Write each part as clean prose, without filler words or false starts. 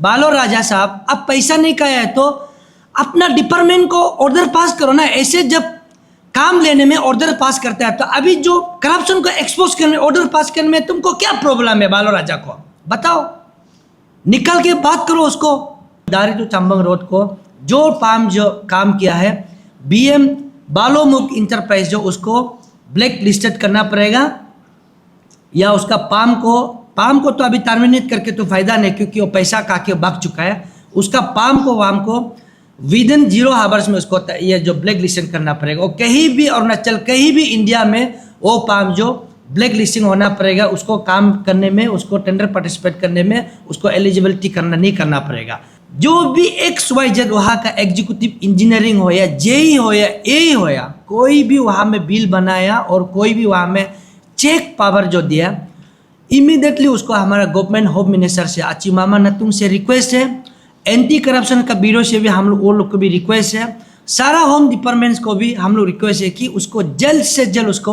बालो राजा साहब, अब पैसा नहीं का है तो अपना डिपार्टमेंट को ऑर्डर पास करो ना। ऐसे जब काम लेने में ऑर्डर पास करता है तो अभी जो करप्शन को एक्सपोज करने में, ऑर्डर पास करने में तुमको क्या प्रॉब्लम है? बालो राजा को बताओ, निकल के बात करो उसको। दारी टू चंबंग रोड को जो काम किया है BM बालोमुख इंटरप्राइज, जो उसको ब्लैक लिस्टेड करना पड़ेगा, या उसका पाम को तो अभी टर्मिनेट करके तो फायदा नहीं, क्योंकि वो पैसा खा के भाग चुका है। उसका पाम को विद इन 0 आवर्स में उसको ये जो ब्लैक लिस्टेड करना पड़ेगा। और कहीं भी अरुणाचल, कहीं भी इंडिया में वो पाम जो ब्लैक लिस्टिंग होना पड़ेगा, उसको काम करने में, उसको टेंडर पार्टिसिपेट करने में, उसको एलिजिबिलिटी नहीं करना पड़ेगा। जो भी XYZ वहाँ का एग्जीक्यूटिव इंजीनियरिंग हो या JE हो या AE हो या कोई भी वहाँ में बिल बनाया और कोई भी वहाँ में चेक पावर जो दिया, इमीडिएटली उसको हमारा गवर्नमेंट होम मिनिस्टर से आची मामा नतुंग से रिक्वेस्ट है, एंटी करप्शन का ब्यूरो से भी हम लोग, वो लोग को भी रिक्वेस्ट है, सारा होम डिपार्टमेंट्स को भी हम लोग रिक्वेस्ट है कि उसको जल्द से जल्द उसको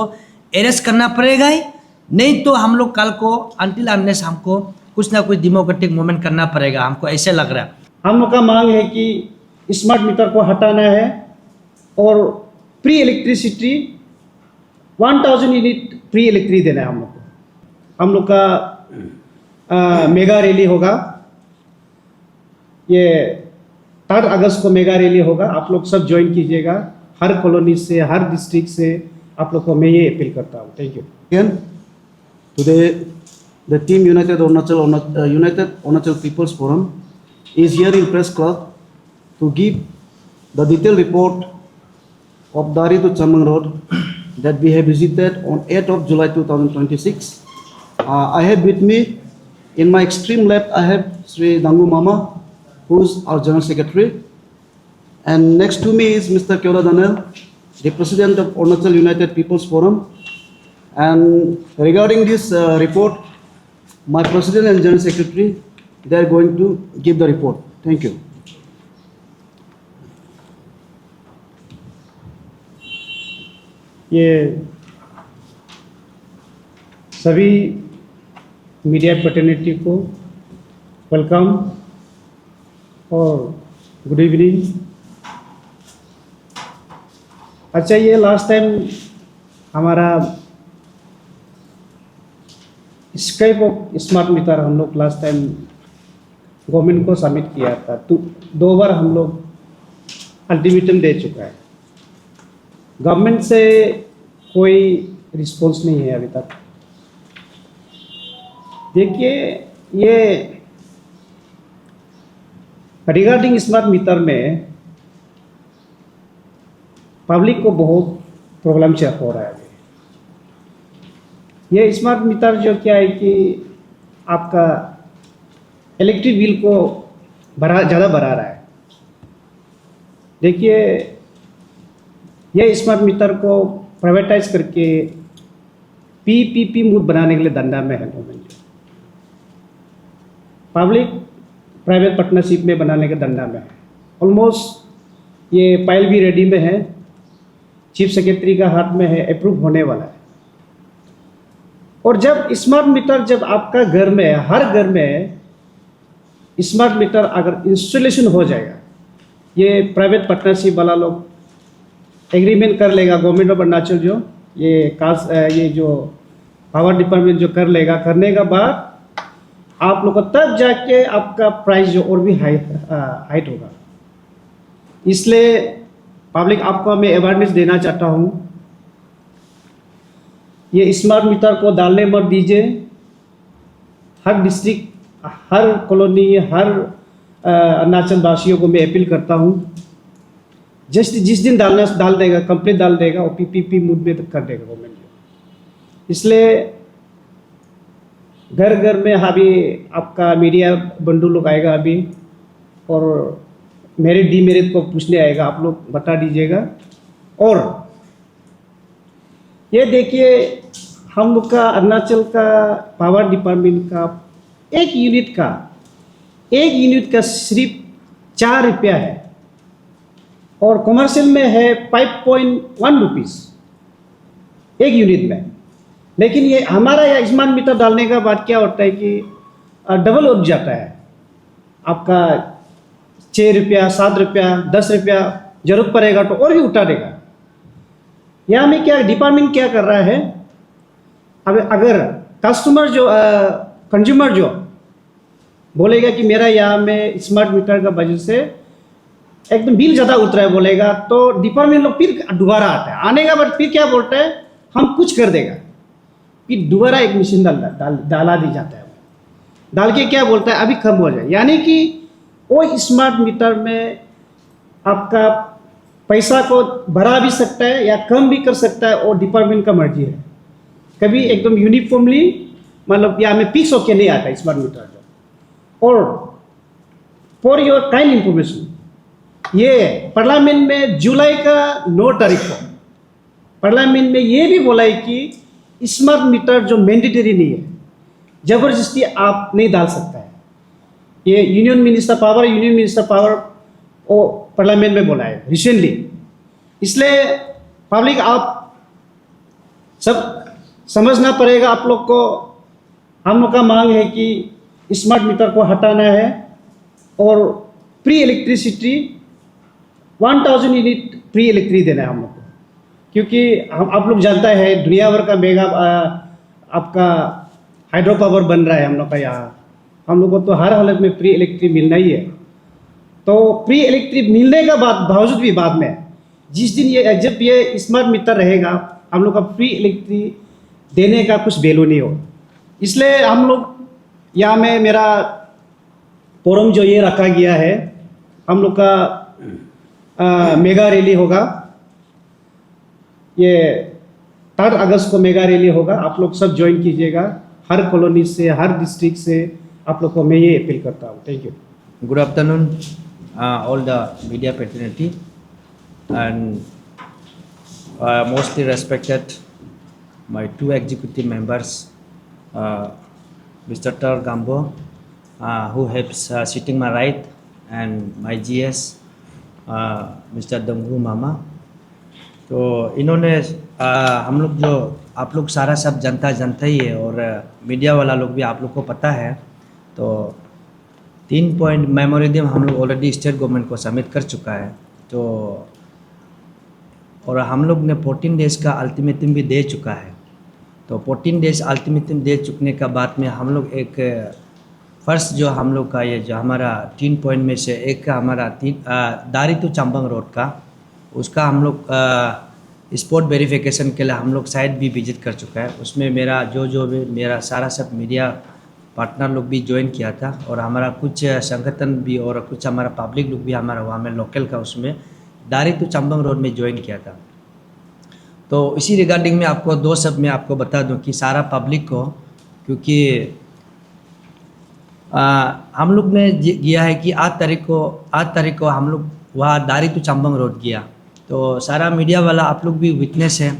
अरेस्ट करना पड़ेगा ही, नहीं तो हम लोग कल को अनटिल अनलेस हमको कुछ ना कुछ डेमोक्रेटिक मूवमेंट करना पड़ेगा। हमको ऐसे लग रहा है। हम लोग का मांग है कि स्मार्ट मीटर को हटाना है और free electricity 1000 unit free electric देना है हम लोग को। हम लोग का मेगा रैली होगा, ये 3 अगस्त को मेगा रैली होगा। आप लोग सब ज्वाइन कीजिएगा, हर कॉलोनी से, हर डिस्ट्रिक्ट से आप लोग को मैं ये अपील करता हूँ। Thank you. Again, today the team United Arunachal People's Forum is here in Press Club to give the detailed report of Dari to Chambang Road that we have visited on 8th of July 2026. I have with me, in my extreme left, I have Sri Dangu Mama, who is our General Secretary, and next to me is Mr. Kyola Daniel, the President of Arunachal United People's Forum. And regarding this report, my President and General Secretary, they are going to give the report. Thank you. ये सभी media fraternity को welcome और good evening. अच्छा, ये last time हमारा Skype of smart meter हम लोग last time government को सबमिट किया था, तो 2 बार हम लोग अल्टीमेटम दे चुका है। गवर्नमेंट से कोई रिस्पॉन्स नहीं है अभी तक। देखिए, ये रिगार्डिंग स्मार्ट मीटर में पब्लिक को बहुत प्रॉब्लम हो रहा है। ये स्मार्ट मीटर जो क्या है कि आपका इलेक्ट्रिक बिल को ज़्यादा बढ़ा रहा है। देखिए, ये स्मार्ट मीटर को प्राइवेटाइज करके PPP मूड बनाने के लिए धंधा में है गवर्नमेंट। पब्लिक प्राइवेट पार्टनरशिप में बनाने के धंधा में है। ऑलमोस्ट ये फाइल भी रेडी में है, चीफ सेक्रेटरी का हाथ में है, अप्रूव होने वाला है। और जब स्मार्ट मीटर, जब आपका घर में, हर घर में स्मार्ट मीटर अगर इंस्टॉलेशन हो जाएगा, ये प्राइवेट पार्टनरशिप वाला लोग एग्रीमेंट कर लेगा, गवर्नमेंट ऑफ अरुणाचल जो ये जो पावर डिपार्टमेंट जो कर लेगा, करने के बाद आप लोग को तब जाके आपका प्राइस जो और भी हाइट होगा। इसलिए पब्लिक आपको मैं अवेयरनेस देना चाहता हूँ, ये स्मार्ट मीटर को डालने मत दीजिए। हर डिस्ट्रिक्ट, हर कॉलोनी, हर अरुणाचल वासियों को मैं अपील करता हूँ, जिस दिन डाल देगा, कंप्लीट डाल देगा, और PPP मूड में कर देगा गवर्नमेंट। इसलिए घर घर में अभी आपका मीडिया बंधु लोग आएगा अभी, और मेरिट डीमेरिट को पूछने आएगा, आप लोग बता दीजिएगा। और ये देखिए, हम लोग का अरुणाचल का पावर डिपार्टमेंट का एक यूनिट का सिर्फ 4 रुपया है, और कमर्शियल में है 5.1 रुपीज़ एक यूनिट में। लेकिन ये हमारा या स्मार्ट मीटर डालने का बाद क्या होता है कि डबल उठ जाता है। आपका 6 रुपया 7 रुपया 10 रुपया जरूरत पड़ेगा तो और भी उठा देगा। यहाँ में क्या डिपार्टमेंट क्या कर रहा है, अब अगर कस्टमर जो कंज्यूमर जो बोलेगा कि मेरा यहाँ में स्मार्ट मीटर का वजह से एकदम बिल ज़्यादा उतरा है बोलेगा, तो डिपार्टमेंट लोग फिर दोबारा आता है, आने का बाद फिर क्या बोलता है हम कुछ कर देगा, फिर दोबारा एक मशीन डाला दी जाता है, डाल के क्या बोलता है अभी कम हो जाए। यानी कि वो स्मार्ट मीटर में आपका पैसा को बढ़ा भी सकता है या कम भी कर सकता है, और डिपार्टमेंट का मर्जी है। कभी एकदम यूनिफॉर्मली मतलब यहाँ में फिक्स होके नहीं आता स्मार्ट मीटर जो। और फॉर योर काइंड इंफॉर्मेशन, ये पार्लियामेंट में जुलाई का 9 तारीख को पार्लियामेंट में ये भी बोला है कि स्मार्ट मीटर जो मैंडेटरी नहीं है, ज़बरदस्ती आप नहीं डाल सकता है। ये यूनियन मिनिस्टर पावर वो पार्लियामेंट में बोला है रिसेंटली। इसलिए पब्लिक आप सब समझना पड़ेगा आप लोग को। हम लोग का मांग है कि स्मार्ट मीटर को हटाना है और free electricity 1000 unit free electric देना है हम लोग को, क्योंकि हम आप लोग जानता है दुनिया भर का मेगा आपका हाइड्रो पावर बन रहा है हम लोग का यहाँ। हम लोग को तो हर हालत में फ्री इलेक्ट्रिक मिलना ही है। तो फ्री इलेक्ट्रिक मिलने का बावजूद भी बाद में जिस दिन जब ये स्मार्ट मीटर रहेगा हम लोग का फ्री इलेक्ट्रिक देने का कुछ वैल्यू नहीं हो। इसलिए हम लोग यहाँ में मेरा फोरम जो ये रखा गया है, हम लोग का मेगा रैली होगा, ये 3 अगस्त को मेगा रैली होगा। आप लोग सब ज्वाइन कीजिएगा, हर कॉलोनी से हर डिस्ट्रिक्ट से आप लोग को मैं ये अपील करता हूँ। Thank you. Good afternoon, all the media fraternity, and mostly respected my 2 executive members, Mr. Tar Gambo, who helps sitting my right, and my GS, Mr. Donghu Mama. तो इन्होंने हम लोग जो आप लोग सारा सब जनता ही है, और मीडिया वाला लोग भी आप लोग को पता है। तो 3 पॉइंट मेमोरेंडम हम लोग ऑलरेडी स्टेट गवर्नमेंट को सबमिट कर चुका है। तो और हम लोग ने 14 डेज़ का अल्टीमेटम भी दे चुका है। तो 14 डेज़ अल्टीमेटम दे चुकने का बाद में हम लोग एक फर्स्ट जो हम लोग का ये जो हमारा 3 पॉइंट में से एक का हमारा दारी टू चंबंग रोड का, उसका हम लोग स्पॉट वेरिफिकेशन के लिए हम लोग साइट भी विजिट कर चुका है। उसमें मेरा जो भी मेरा सारा सब मीडिया पार्टनर लोग भी ज्वाइन किया था, और हमारा कुछ संगठन भी और कुछ हमारा पब्लिक लोग भी हमारा वहाँ में लोकल का उसमें दारी टू चंबंग रोड में ज्वाइन किया था। तो इसी रिगार्डिंग में आपको 2 सब मैं आपको बता दूं कि सारा पब्लिक को, क्योंकि हम लोग ने किया है कि 8 तारीख को हम लोग वहाँ दारी टू चंबंग रोड गया। तो सारा मीडिया वाला आप लोग भी विटनेस है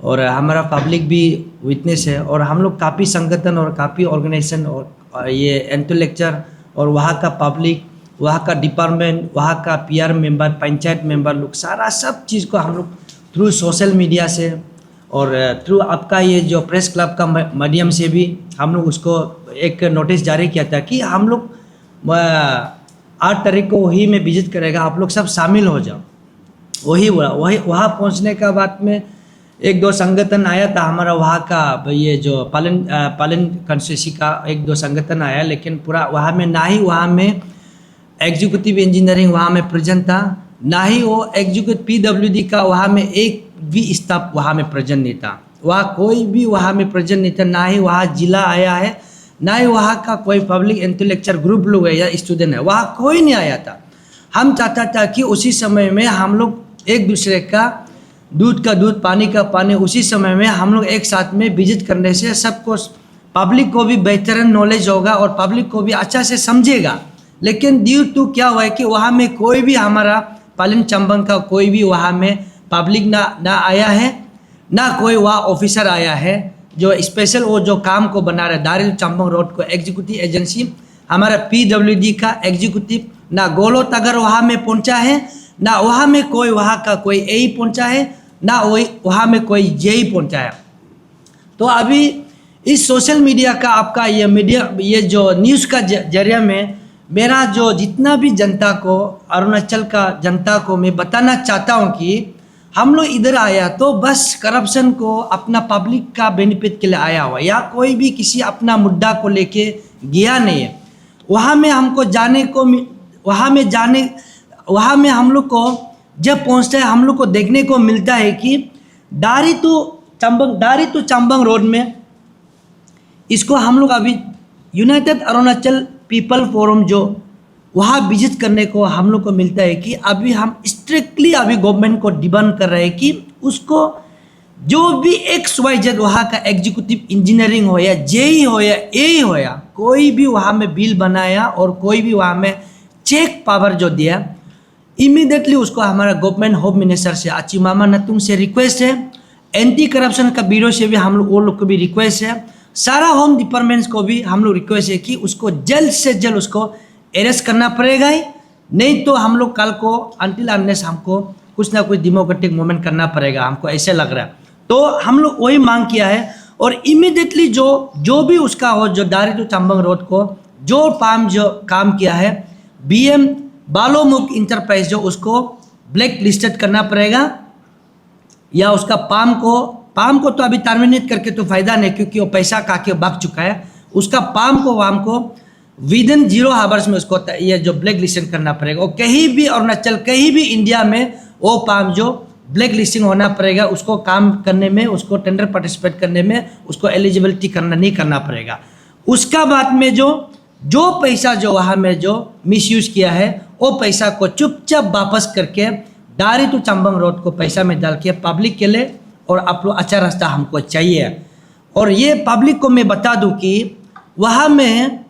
और हमारा पब्लिक भी विटनेस है, और हम लोग काफ़ी संगठन और काफ़ी ऑर्गेनाइजेशन और ये इंटेलेक्चर और वहाँ का पब्लिक, वहाँ का डिपार्टमेंट, वहाँ का PR मेंबर, पंचायत मेंबर लोग सारा सब चीज़ को हम लोग थ्रू सोशल मीडिया से और थ्रू आपका ये जो प्रेस क्लब का माध्यम से भी हम लोग उसको एक नोटिस जारी किया था कि हम लोग 8 तारीख को वही में विजिट करेगा, आप लोग सब शामिल हो जाओ। वही वहाँ पहुँचने का बाद में 1-2 संगठन आया था हमारा वहाँ का, ये जो पालन कंस्टिट्यूंसी का 1-2 संगठन आया, लेकिन पूरा वहाँ में ना ही वहाँ में एग्जीक्यूटिव इंजीनियरिंग वहाँ में प्रेजेंट था, ना ही वो एग्जीक्यूटिव PWD का वहाँ में एक भी स्टाफ वहाँ में प्रेजेंट नहीं था। वहाँ कोई भी वहाँ में प्रेजेंट नहीं था, ना ही वहाँ जिला आया है, ना ही वहाँ का कोई पब्लिक इंटेलेक्चुअल ग्रुप लोग है या स्टूडेंट है, वहाँ कोई नहीं आया था। हम चाहता था कि उसी समय में हम लोग एक दूसरे का दूध का दूध, पानी का पानी, उसी समय में हम लोग एक साथ में विजिट करने से सबको, पब्लिक को भी बेहतर नॉलेज होगा और पब्लिक को भी अच्छा से समझेगा। लेकिन ड्यू टू क्या हुआ है कि वहाँ में कोई भी हमारा पालन चंबंग का कोई भी वहाँ में पब्लिक ना आया है, ना कोई वहाँ ऑफिसर आया है जो स्पेशल वो जो काम को बना रहा है दारी चंबंग रोड को एग्जीक्यूटिव एजेंसी, हमारा PWD का एग्जीक्यूटिव ना गोलोत अगर वहाँ में पहुँचा है, ना वहाँ में कोई वहाँ का कोई AE पहुँचा है, ना वहाँ में कोई JE पहुँचा है। तो अभी इस सोशल मीडिया का आपका ये मीडिया ये जो न्यूज़ का जरिया में मेरा जो जितना भी जनता को, अरुणाचल का जनता को मैं बताना चाहता हूँ कि हम लोग इधर आया तो बस करप्शन को अपना पब्लिक का बेनिफिट के लिए आया हुआ, या कोई भी किसी अपना मुद्दा को लेके गया नहीं है। वहाँ में हमको जाने को, वहाँ में हम लोग को जब पहुँचता है हम लोग को देखने को मिलता है कि दारी टू चंबंग रोड में, इसको हम लोग अभी यूनाइटेड अरुणाचल पीपल फोरम जो वहाँ विजिट करने को हम लोग को मिलता है कि अभी हम स्ट्रिक्टली अभी गवर्नमेंट को डिमांड कर रहे हैं कि उसको जो भी XYZ वहाँ का एग्जीक्यूटिव इंजीनियरिंग हो या JE हो या AE हो या कोई भी वहाँ में बिल बनाया और कोई भी वहाँ में चेक पावर जो दिया, इमीडिएटली उसको हमारा गवर्नमेंट होम मिनिस्टर से अचिमामा नतुंग से रिक्वेस्ट है, एंटी करप्शन का ब्यूरो से भी हम लोग वो लोग को भी रिक्वेस्ट है, सारा होम डिपार्टमेंट्स को भी हम लोग रिक्वेस्ट है कि उसको जल्द से जल्द उसको अरेस्ट करना पड़ेगा ही, नहीं तो हम लोग कल को अनटिल अनलेस हमको कुछ ना कुछ डेमोक्रेटिक मूवमेंट करना पड़ेगा, हमको ऐसे लग रहा है। तो हम लोग वही मांग किया है और इमीडिएटली जो भी उसका हो, जो दारी टू चंबंग रोड को जो काम किया है BM बालोमुख इंटरप्राइज जो उसको ब्लैक लिस्टेड करना पड़ेगा, या उसका पाम को तो अभी टर्मिनेट करके तो फायदा नहीं क्योंकि वो पैसा खा के भाग चुका है। उसका पाम को विद इन 0 आवर्स में उसको ये जो ब्लैक लिस्टिंग करना पड़ेगा। और कहीं भी अरुणाचल, कहीं भी इंडिया में वो पाम जो ब्लैक लिस्टिंग होना पड़ेगा, उसको काम करने में, उसको टेंडर पार्टिसिपेट करने में उसको एलिजिबिलिटी नहीं करना पड़ेगा। उसका बाद में जो पैसा जो वहाँ में जो मिसयूज किया है वो पैसा को चुपचाप वापस करके दारी टू चंबंग रोड को पैसा में डाल के पब्लिक के लिए और आप लोग अच्छा रास्ता हमको चाहिए। और ये पब्लिक को मैं बता दूं कि वहाँ में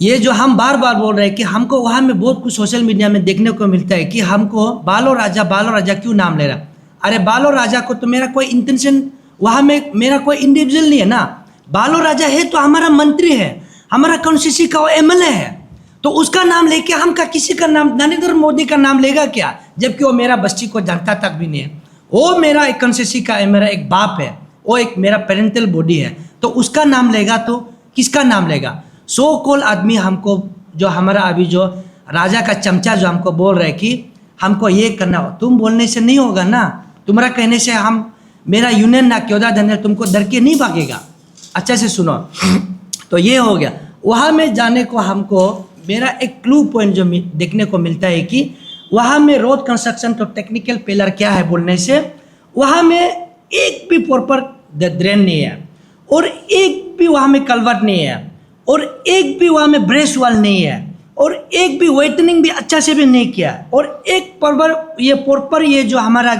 ये जो हम बार बार बोल रहे हैं कि हमको वहाँ में बहुत कुछ सोशल मीडिया में देखने को मिलता है कि हमको बालो राजा क्यों नाम ले रहा। अरे बालो राजा को तो मेरा कोई इंटेंशन वहाँ में, मेरा कोई इंडिविजुअल नहीं है ना। बालो राजा है तो हमारा मंत्री है, हमारा कॉन्स्टिट्यूंसी का वो MLA है, तो उसका नाम लेके हम का किसी का नाम, नरेंद्र मोदी का नाम लेगा क्या, जबकि वो मेरा बस्ती को जानता तक भी नहीं है। वो मेरा एक कॉन्स्टिट्यूंसी का मेरा एक बाप है, वो एक मेरा पेरेंटल बॉडी है, तो उसका नाम लेगा तो किसका नाम लेगा। सो कॉल आदमी हमको जो हमारा अभी जो राजा का चमचा जो हमको बोल रहे कि हमको ये करना हो, तुम बोलने से नहीं होगा ना, तुम्हारा कहने से हम मेरा यूनियन ना क्योदा धन तुमको डर के नहीं भागेगा। अच्छा से सुनो, तो ये हो गया। वहाँ में जाने को हमको मेरा एक क्लू पॉइंट जो देखने को मिलता है कि वहाँ में रोड कंस्ट्रक्शन तो टेक्निकल पिलर क्या है बोलने से, वहाँ में एक भी प्रॉपर ड्रेन नहीं है, और एक भी वहाँ में कल्वर्ट नहीं है, और एक भी वहाँ में ब्रेस वाल नहीं है, और एक भी वेटनिंग भी अच्छा से भी नहीं किया, और एक प्रॉपर ये जो हमारा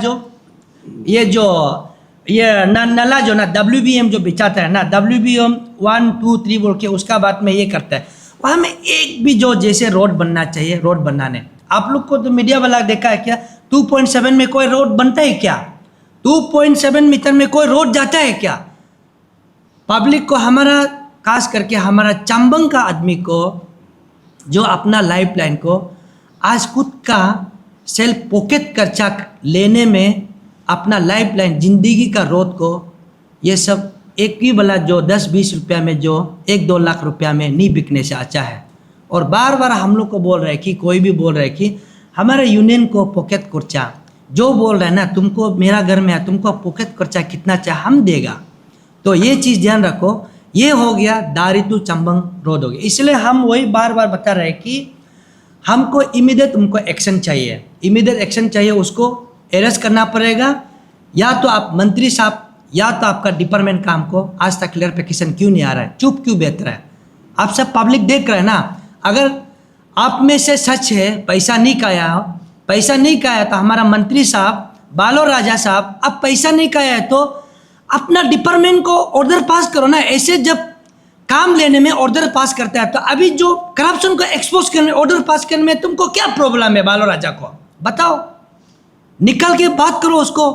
ये नला जो ना WBM जो बिछाता है ना, WBM 1 2 3 बोल के उसका बाद में ये करता है। वहाँ में एक भी जो जैसे रोड बनना चाहिए रोड बनाने, आप लोग को तो मीडिया वाला देखा है क्या, 2.7 में कोई रोड बनता है क्या, 2.7 मीटर में कोई रोड जाता है क्या। पब्लिक को हमारा खास करके हमारा चंबंग का आदमी को जो अपना लाइफ लाइन को आज खुद का सेल्फ पॉकेट खर्चा लेने में अपना लाइफ लाइन जिंदगी का रोड को ये सब एक ही वाला जो 10-20 रुपया में जो 1-2 लाख रुपया में नहीं बिकने से अच्छा है। और बार बार हम लोग को बोल रहे हैं कि कोई भी बोल रहे हैं कि हमारे यूनियन को पॉकेट खर्चा जो बोल रहे हैं ना, तुमको मेरा घर में है, तुमको पॉकेट खर्चा कितना चाहिए हम देगा। तो ये चीज़ ध्यान रखो। ये हो गया दारी टू चंबंग रोड हो गया। इसलिए हम वही बार बार बता रहे हैं कि हमको इमीडिएट उनको एक्शन चाहिए, इमीडिएट एक्शन चाहिए, उसको अरेस्ट करना पड़ेगा। या तो आप मंत्री साहब या तो आपका डिपार्टमेंट का हमको आज तक क्लियरिफिकेशन क्यों नहीं आ रहा है, चुप क्यों बैठ रहा है। आप सब पब्लिक देख रहे हैं ना, अगर आप में से सच है पैसा नहीं खाया तो हमारा मंत्री साहब बालो राजा साहब अब पैसा नहीं खाया है तो अपना डिपार्टमेंट को ऑर्डर पास करो ना। ऐसे जब काम लेने में ऑर्डर पास करता है तो अभी जो करप्शन को एक्सपोज करने ऑर्डर पास करने में तुमको क्या प्रॉब्लम है, बालो राजा को बताओ, निकल के बात करो उसको।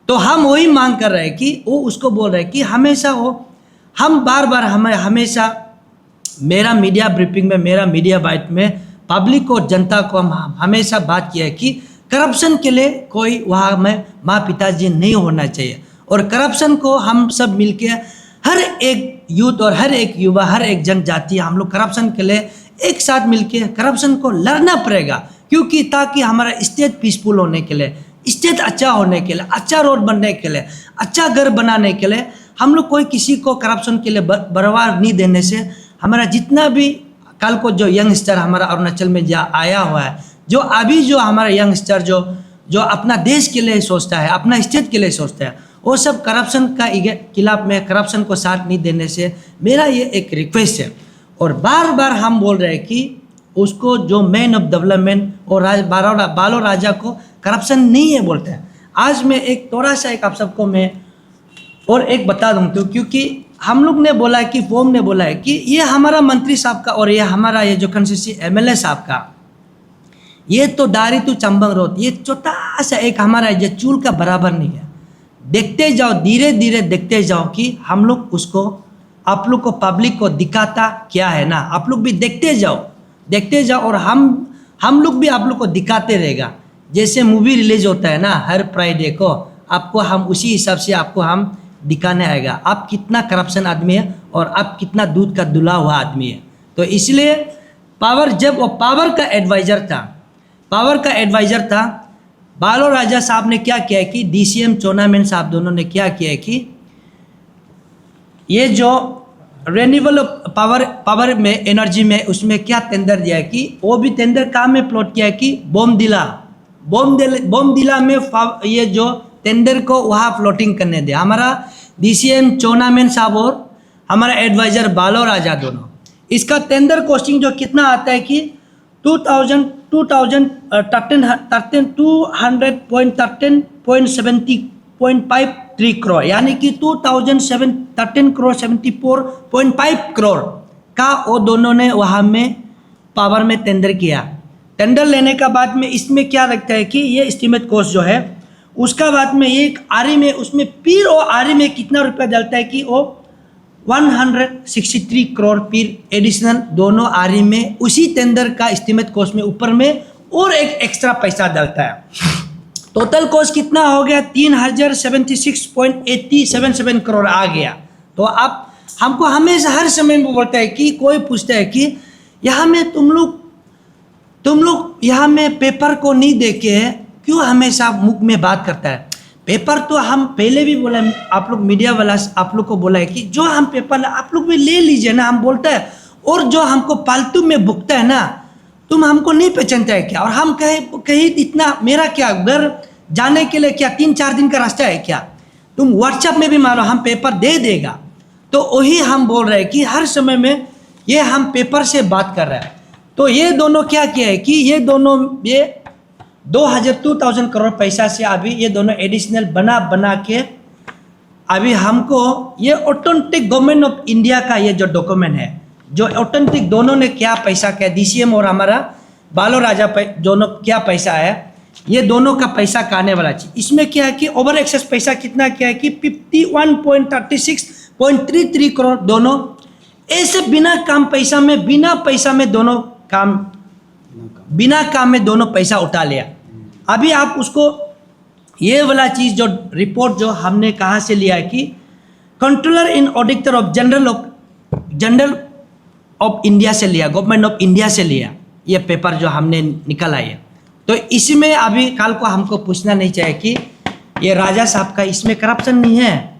तो हम वही मांग कर रहे हैं कि वो उसको बोल रहे हैं कि हमेशा वो हम बार बार हमेशा मेरा मीडिया ब्रीफिंग में, मेरा मीडिया बाइट में पब्लिक को जनता को हम हमेशा बात किया है कि करप्शन के लिए कोई वहाँ में माँ पिताजी नहीं होना चाहिए। और करप्शन को हम सब मिलके हर एक यूथ और हर एक युवा, हर एक जनजाति हम लोग करप्शन के लिए एक साथ मिलके करप्शन को लड़ना पड़ेगा, क्योंकि ताकि हमारा स्टेट पीसफुल होने के लिए, स्टेट अच्छा होने के लिए, अच्छा रोड बनने के लिए, अच्छा घर बनाने के लिए, हम लोग कोई किसी को करप्शन के लिए बर्बाद नहीं देने से हमारा जितना भी कल को जो यंगस्टर हमारा अरुणाचल में जा आया हुआ है, जो अभी जो हमारा यंगस्टर जो अपना देश के लिए सोचता है, अपना स्टेट के लिए सोचता है, वो सब करप्शन का खिलाफ में करप्शन को साथ नहीं देने से मेरा ये एक रिक्वेस्ट है। और बार बार हम बोल रहे हैं कि उसको जो मैन ऑफ डेवलपमेंट और बालो राजा को करप्शन नहीं है बोलते हैं। आज मैं एक थोड़ा सा एक आप सबको मैं और एक बता दूँ तो, क्योंकि हम लोग ने बोला है कि फॉर्म ने बोला है कि ये हमारा मंत्री साहब का और ये हमारा ये जो कंस्टिट्यूंसी एमएलए साहब का, ये तो दारी टू चंबंग रोड, ये छोटा सा एक हमारा ये चूल का बराबर नहीं है। देखते जाओ, धीरे धीरे देखते जाओ कि हम लोग उसको आप लोग को पब्लिक को दिखाता क्या है ना, आप लोग भी देखते जाओ और हम लोग भी आप लोग को दिखाते रहेगा। जैसे मूवी रिलीज होता है ना हर फ्राइडे को, आपको हम उसी हिसाब से आपको हम दिखाने आएगा आप कितना करप्शन आदमी है और आप कितना दूध का दुला हुआ आदमी है। तो इसलिए जब वो पावर का एडवाइजर था बालो राजा साहब ने क्या किया है कि DCM चोनामेन साहब दोनों ने क्या किया है कि ये जो रिन्यूएबल पावर में एनर्जी में उसमें क्या टेंडर दिया है कि वो भी टेंडर काम में प्लॉट किया है कि बोमदिला में ये जो टेंडर को वहाँ फ्लोटिंग करने दे। हमारा DCM चोनामेन साहब और हमारा एडवाइजर बालो राजा दोनों, इसका टेंडर कॉस्टिंग जो कितना आता है कि 200.13.70.53 करोड़, यानी कि 2013 करोड़ 74.5 करोड़ का वो दोनों ने वहाँ में पावर में टेंडर किया। टेंडर लेने का बाद में इसमें क्या लगता है कि ये एस्टिमेट कॉस्ट जो है उसका बाद में ये आरी में उसमें फिर वो आरी में कितना रुपया डलता है कि वो 163 करोड़ फिर एडिशनल दोनों आरी में उसी टेंडर का एस्टिमेट कॉस्ट में ऊपर में और एक एक्स्ट्रा पैसा डलता है। टोटल कॉस्ट कितना हो गया 3076.877 करोड़ आ गया। तो आप हमको हमेशा हर समय में बोलता है कि कोई पूछता है कि यहाँ में तुम लोग यहाँ में पेपर को नहीं देखे क्यों हमेशा मुख में बात करता है। पेपर तो हम पहले भी बोला, आप लोग मीडिया वाला आप लोग को बोला है कि जो हम पेपर आप लोग भी ले लीजिए ना, हम बोलता है। और जो हमको फालतू में भुगता है ना, तुम हमको नहीं पहचानता है क्या, और हम कहीं इतना मेरा क्या घर जाने के लिए क्या 3-4 दिन का रास्ता है क्या, तुम व्हाट्सएप में भी मारो हम पेपर दे देगा। तो वही हम बोल रहे हैं कि हर समय में ये हम पेपर से बात कर रहे हैं। तो ये दोनों क्या किया है कि ये दोनों ये 2000 करोड़ पैसा से अभी ये दोनों एडिशनल बना के अभी हमको ये ऑथेंटिक गवर्नमेंट ऑफ इंडिया का ये जो डॉक्यूमेंट है, जो ऑथेंटिक दोनों ने क्या पैसा क्या DCM और हमारा बालो राजा दोनों क्या पैसा है, ये दोनों का पैसा का आने वाला चीज। इसमें क्या है कि ओवर एक्सेस पैसा कितना क्या है कि 51.36.33 करोड़ दोनों ऐसे बिना पैसा में दोनों बिना काम में दोनों पैसा उठा लिया। अभी आप उसको ये वाला चीज़ जो रिपोर्ट जो हमने कहाँ से लिया है कि controller in auditor of general of India से लिया, गवर्नमेंट ऑफ इंडिया से लिया ये पेपर जो हमने निकाला है। तो इसमें अभी कल को हमको पूछना नहीं चाहिए कि ये राजा साहब का इसमें करप्शन नहीं है,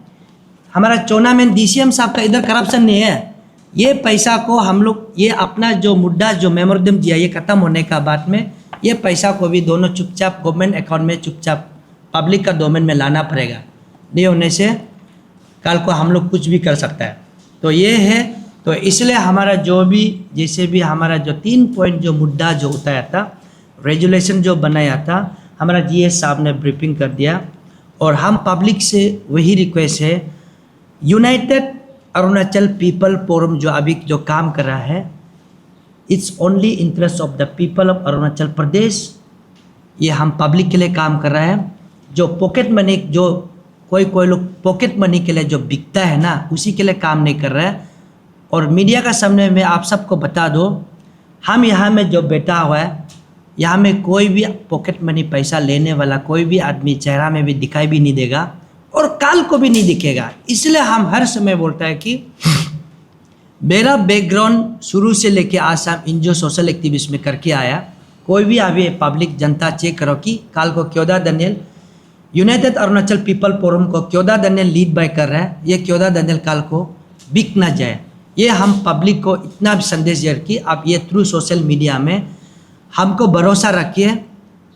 हमारा चोनामेन DCM साहब का इधर करप्शन नहीं है। ये पैसा को हम लोग ये अपना जो मुद्दा जो मेमोरेंडम दिया ये ख़त्म होने का बाद में ये पैसा को भी दोनों चुपचाप गवर्नमेंट अकाउंट में चुपचाप पब्लिक का डोमेन में लाना पड़ेगा। नहीं होने से कल को हम लोग कुछ भी कर सकता है। तो ये है, तो इसलिए हमारा जो भी जैसे भी हमारा जो 3 पॉइंट जो मुद्दा जो उठाया था, रेजुलेशन जो बनाया था, हमारा GS साहब ने ब्रीफिंग कर दिया। और हम पब्लिक से वही रिक्वेस्ट है, यूनाइटेड अरुणाचल पीपल फोरम जो अभी जो काम कर रहा है, it's only interest of the people of Arunachal Pradesh. ये हम पब्लिक के लिए काम कर रहे हैं। जो पॉकेट मनी जो कोई लोग पॉकेट मनी के लिए जो बिकता है ना, उसी के लिए काम नहीं कर रहा है। और मीडिया का सामने में आप सबको बता दो, हम यहाँ में जो बैठा हुआ है, यहाँ में कोई भी पॉकेट मनी पैसा लेने वाला कोई भी आदमी चेहरा में भी दिखाई भी नहीं देगा और काल को भी नहीं दिखेगा। इसलिए हम हर समय बोलता है कि मेरा बैकग्राउंड शुरू से लेके आज हम इन जो सोशल एक्टिविस्ट में करके आया, कोई भी अभी पब्लिक जनता चेक करो कि काल को Kyoda Daniel United Arunachal people forum को क्योदा दानियल लीड बाय कर रहा है, ये क्योदा दानियल काल को बिक ना जाए। ये हम पब्लिक को इतना भी संदेश दे कि आप ये थ्रू सोशल मीडिया में हमको भरोसा रखिए,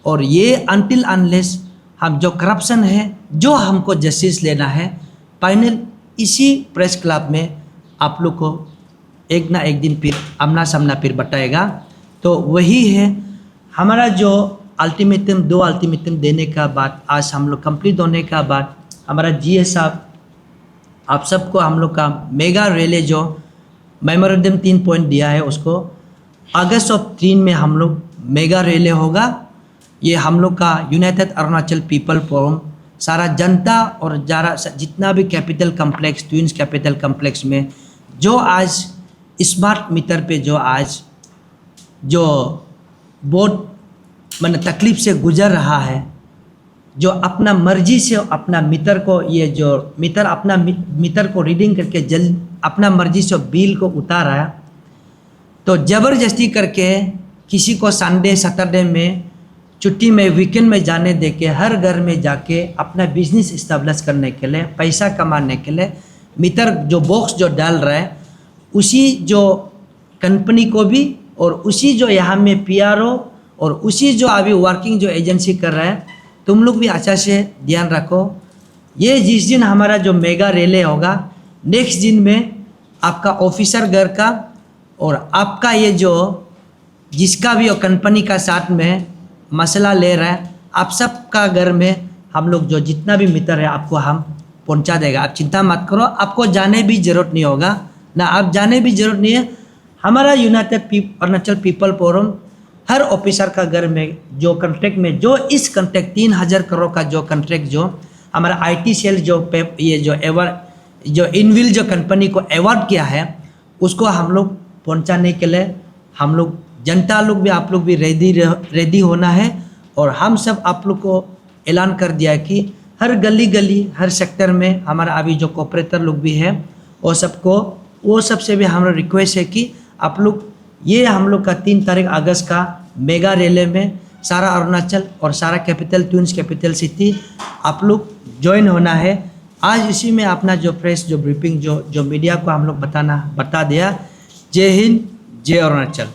और ये अनटिल अनलेस हम जो करप्शन है, जो हमको जस्टिस लेना है, फाइनल इसी प्रेस क्लब में आप लोग को एक ना एक दिन फिर आमना सामना फिर बताएगा। तो वही है हमारा जो अल्टीमेटम, 2 अल्टीमेटम देने का बाद आज हम लोग कंप्लीट होने का बाद हमारा जीएस साहब आप सबको हम लोग का मेगा रैली जो मेमोरेंडम 3 पॉइंट दिया है, उसको अगस्त ऑफ 3 में हम लोग मेगा रैली होगा। ये हम लोग का यूनाइटेड अरुणाचल पीपल फोरम सारा जनता और जितना भी capital complex, twins capital complex में जो आज स्मार्ट मीटर पे जो आज जो बहुत मैंने तकलीफ से गुजर रहा है, जो अपना मर्जी से अपना मीटर को, ये जो मीटर अपना मीटर को रीडिंग करके अपना मर्जी से बिल को उतार रहा है, तो ज़बरदस्ती करके किसी को संडे सैटरडे में छुट्टी में वीकेंड में जाने दे के हर घर में जाके अपना बिजनेस इस्टेब्लिश करने के लिए, पैसा कमाने के लिए मीटर जो बॉक्स जो डाल रहा है, उसी जो कंपनी को भी और उसी जो यहाँ में पीआरओ और उसी जो अभी वर्किंग जो एजेंसी कर रहा है, तुम लोग भी अच्छा से ध्यान रखो। ये जिस दिन हमारा जो मेगा रैली होगा, नेक्स्ट दिन में आपका ऑफिसर घर का और आपका ये जो जिसका भी कंपनी का साथ में मसला ले रहा है, आप सबका घर में हम लोग जो जितना भी मीटर है आपको हम पहुंचा देगा। आप चिंता मत करो, आपको जाने भी ज़रूरत नहीं होगा, ना आप जाने भी ज़रूरत नहीं है। हमारा यूनाइटेड अरुणाचल पीपल फोरम हर ऑफिसर का घर में जो कॉन्ट्रैक्ट में जो इस कॉन्ट्रैक्ट 3000 करोड़ का जो कॉन्ट्रैक्ट जो हमारा आईटी सेल जो ये जो इनविल जो कंपनी को अवार्ड किया है, उसको हम लोग पहुंचाने के लिए हम लोग जनता लोग भी, आप लोग भी रेडी होना है। और हम सब आप लोग को ऐलान कर दिया है कि हर गली गली हर सेक्टर में हमारा अभी जो कॉपरेटर लोग भी है वो सबसे भी हमारा रिक्वेस्ट है कि आप लोग ये हम लोग का 3 तारीख अगस्त का मेगा रैली में सारा अरुणाचल और सारा कैपिटल ट्विंस कैपिटल सिटी आप लोग ज्वाइन होना है। आज इसी में अपना जो प्रेस जो ब्रीफिंग जो मीडिया को हम लोग बता दिया। जय हिंद, जय अरुणाचल।